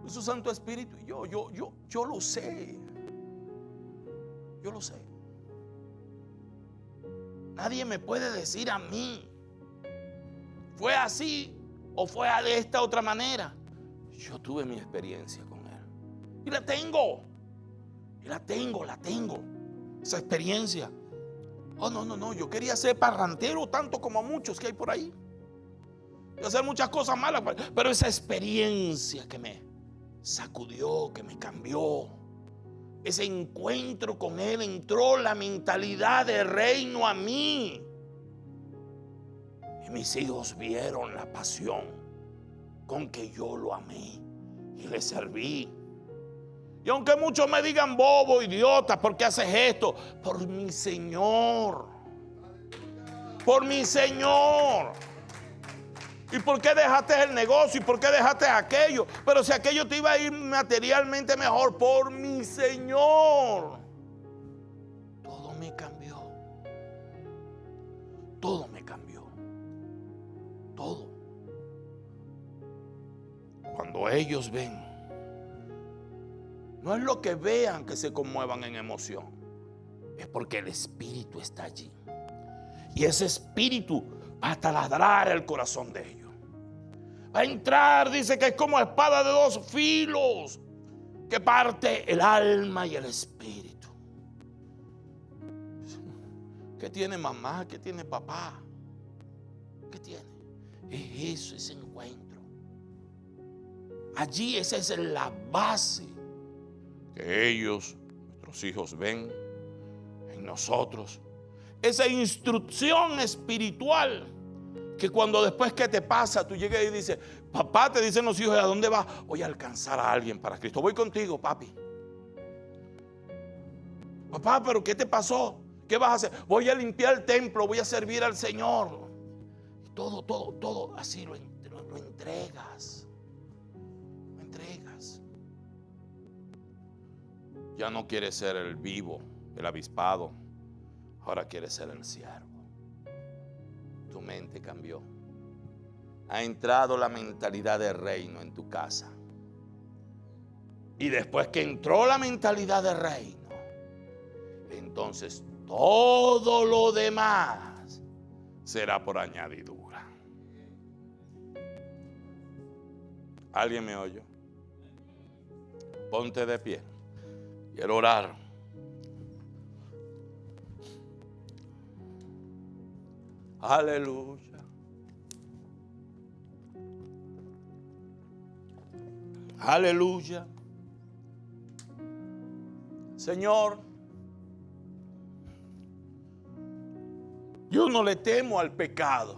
Speaker 2: Es su Santo Espíritu y yo lo sé. Yo lo sé. Nadie me puede decir a mí: fue así o fue de esta otra manera. Yo tuve mi experiencia con Él. Y la tengo. Esa experiencia. Oh, no. Yo quería ser parrantero tanto como muchos que hay por ahí. Y hacer muchas cosas malas. Pero esa experiencia que me sacudió, que me cambió. Ese encuentro con Él, entró la mentalidad de reino a mí. Y mis hijos vieron la pasión con que yo lo amé y le serví. Y aunque muchos me digan: bobo, idiota, ¿por qué haces esto? Por mi Señor. Por mi Señor. ¿Y por qué dejaste el negocio? ¿Y por qué dejaste aquello? Pero si aquello te iba a ir materialmente mejor, por mi Señor. Todo me cambió. Todo me cambió. Todo. Cuando ellos ven, no es lo que vean que se conmuevan en emoción, es porque el Espíritu está allí. Y ese Espíritu va a taladrar el corazón de ellos. Va a entrar, dice que es como espada de dos filos, que parte el alma y el espíritu. ¿Qué tiene mamá? ¿Qué tiene papá? ¿Qué tiene? Es eso, ese encuentro. Allí esa es la base que ellos, nuestros hijos, ven en nosotros. Esa instrucción espiritual que cuando después que te pasa, tú llegas y dices, papá, te dicen los hijos, ¿a dónde vas? Voy a alcanzar a alguien para Cristo. Voy contigo, papi. Papá, ¿pero qué te pasó? ¿Qué vas a hacer? Voy a limpiar el templo, voy a servir al Señor. Todo así lo entregas. Lo entregas. Ya no quieres ser el vivo, el avispado. Ahora quieres ser el siervo. Tu mente cambió. Ha entrado la mentalidad de reino en tu casa. Y después que entró la mentalidad de reino, entonces todo lo demás será por añadidura. ¿Alguien me oye? Ponte de pie. Quiero orar. Aleluya. Aleluya. Señor, yo no le temo al pecado.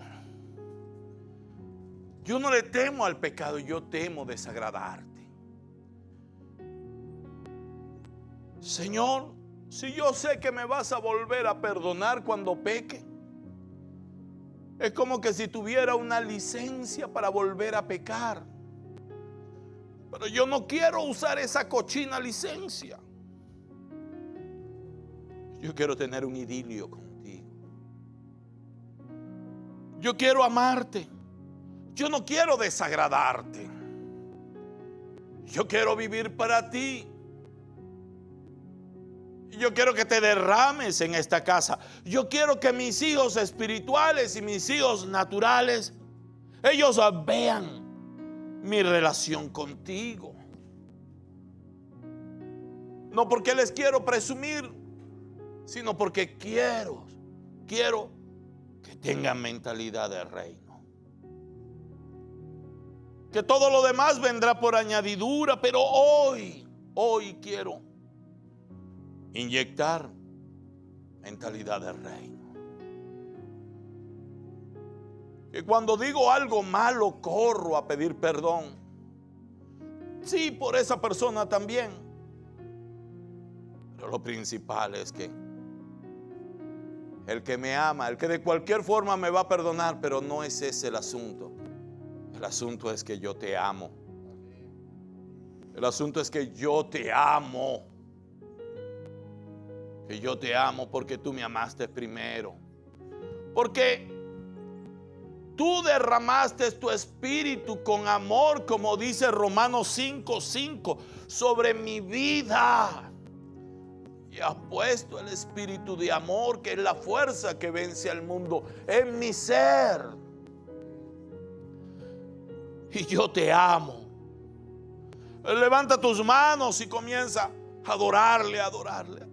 Speaker 2: Yo no le temo al pecado, yo temo desagradarte. Señor, si yo sé que me vas a volver a perdonar cuando peque, es como que si tuviera una licencia para volver a pecar. Pero yo no quiero usar esa cochina licencia. Yo quiero tener un idilio contigo. Yo quiero amarte. Yo no quiero desagradarte. Yo quiero vivir para ti. Yo quiero que te derrames en esta casa. Yo quiero que mis hijos espirituales y mis hijos naturales, ellos vean mi relación contigo. No porque les quiero presumir, sino porque quiero que tengan mentalidad de reino. Que todo lo demás vendrá por añadidura, pero hoy quiero inyectar mentalidad de reino. Que cuando digo algo malo, corro a pedir perdón. Sí, por esa persona también. Pero lo principal es que el que me ama, el que de cualquier forma me va a perdonar, pero no es ese el asunto. El asunto es que yo te amo. El asunto es que yo te amo. Que yo te amo porque tú me amaste primero. Porque tú derramaste tu espíritu con amor, como dice Romanos 5:5, sobre mi vida. Y has puesto el espíritu de amor, que es la fuerza que vence al mundo, en mi ser. Y yo te amo. Levanta tus manos y comienza a adorarle, adorarle,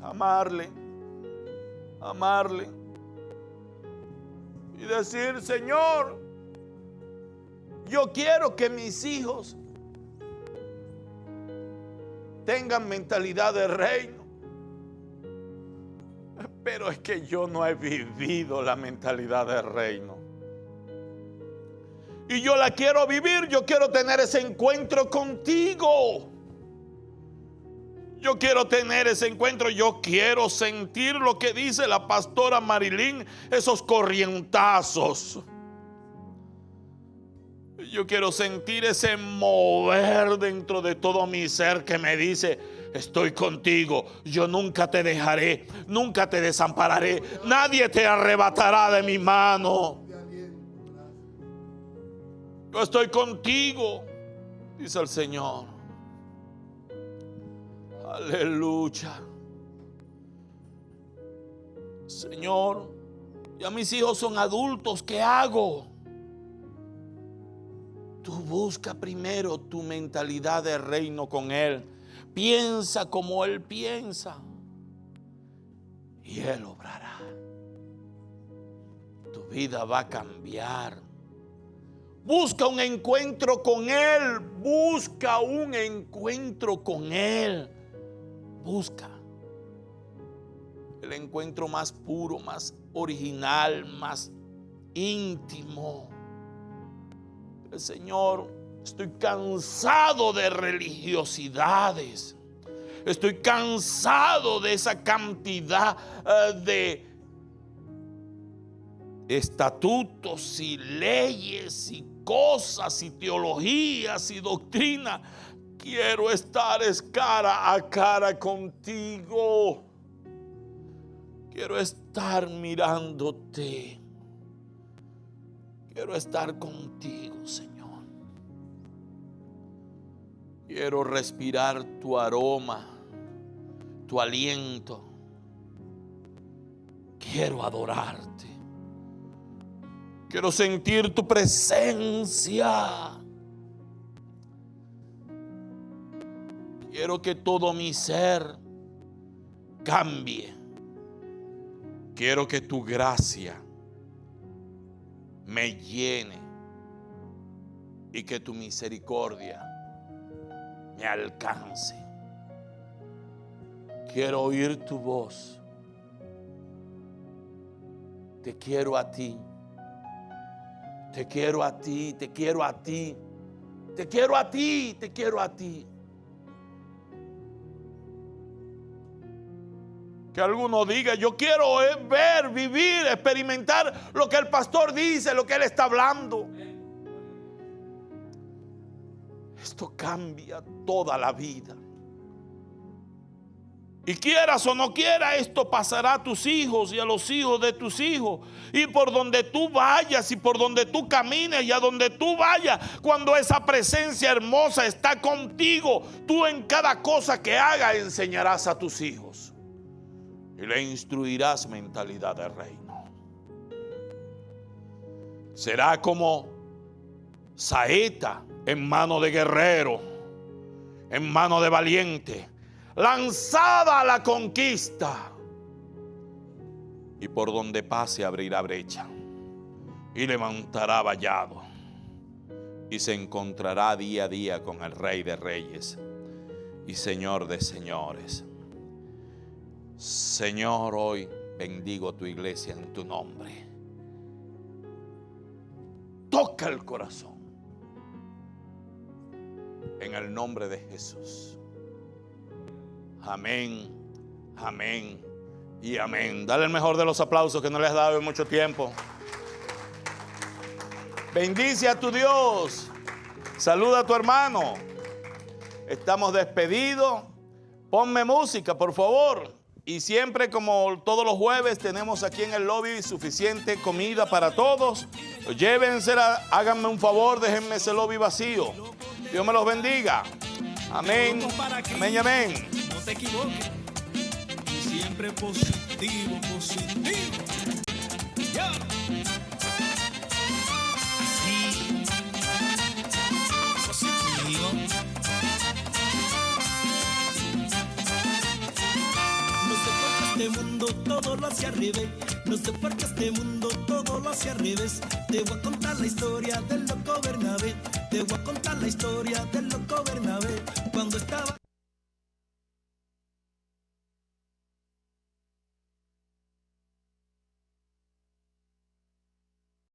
Speaker 2: amarle, amarle. Y decir, Señor, yo quiero que mis hijos tengan mentalidad de reino. Pero es que yo no he vivido la mentalidad de reino. Y yo la quiero vivir, yo quiero tener ese encuentro contigo. Yo quiero tener ese encuentro. Yo quiero sentir lo que dice la pastora Marilyn, esos corrientazos. Yo quiero sentir ese mover dentro de todo mi ser que me dice: estoy contigo, yo nunca te dejaré, nunca te desampararé, nadie te arrebatará de mi mano. Yo estoy contigo, dice el Señor. Aleluya. Señor, ya mis hijos son adultos, ¿qué hago? Tú busca primero tu mentalidad de reino con Él. Piensa como Él piensa y Él obrará. Tu vida va a cambiar. Busca un encuentro con Él. Busca un encuentro con Él. Busca el encuentro más puro, más original, más íntimo. El Señor, estoy cansado de religiosidades. Estoy cansado de esa cantidad de estatutos y leyes y cosas y teologías y doctrina. Quiero estar cara a cara contigo. Quiero estar mirándote. Quiero estar contigo, Señor. Quiero respirar tu aroma, tu aliento. Quiero adorarte. Quiero sentir tu presencia. Quiero que todo mi ser cambie. Quiero que tu gracia me llene y que tu misericordia me alcance. Quiero oír tu voz. Te quiero a ti. Te quiero a ti, te quiero a ti. Te quiero a ti, te quiero a ti. Que alguno diga: yo quiero ver, vivir, experimentar lo que el pastor dice, lo que él está hablando. Esto cambia toda la vida. Y quieras o no quieras, esto pasará a tus hijos y a los hijos de tus hijos. Y por donde tú vayas y por donde tú camines y a donde tú vayas, cuando esa presencia hermosa está contigo, tú en cada cosa que hagas enseñarás a tus hijos. Y le instruirás mentalidad de reino. Será como saeta en mano de guerrero, en mano de valiente, lanzada a la conquista. Y por donde pase abrirá brecha y levantará vallado. Y se encontrará día a día con el Rey de Reyes y Señor de Señores. Señor, hoy bendigo tu iglesia en tu nombre. Toca el corazón. En el nombre de Jesús. Amén, amén y amén. Dale el mejor de los aplausos que no le has dado en mucho tiempo. Bendice a tu Dios. Saluda a tu hermano. Estamos despedidos. Ponme música, por favor. Y siempre, como todos los jueves, tenemos aquí en el lobby suficiente comida para todos. Llévensela, háganme un favor, déjenme ese lobby vacío. Dios me los bendiga. Amén, amén y amén.
Speaker 3: No te equivoques. Siempre positivo, positivo. Yeah. Así. Positivo. No sé por qué este mundo todo lo hace al revés. No sé por qué este mundo todo lo hace al revés. Te voy a contar la historia del loco Bernabé. Te voy a contar la historia del loco Bernabé. Cuando estaba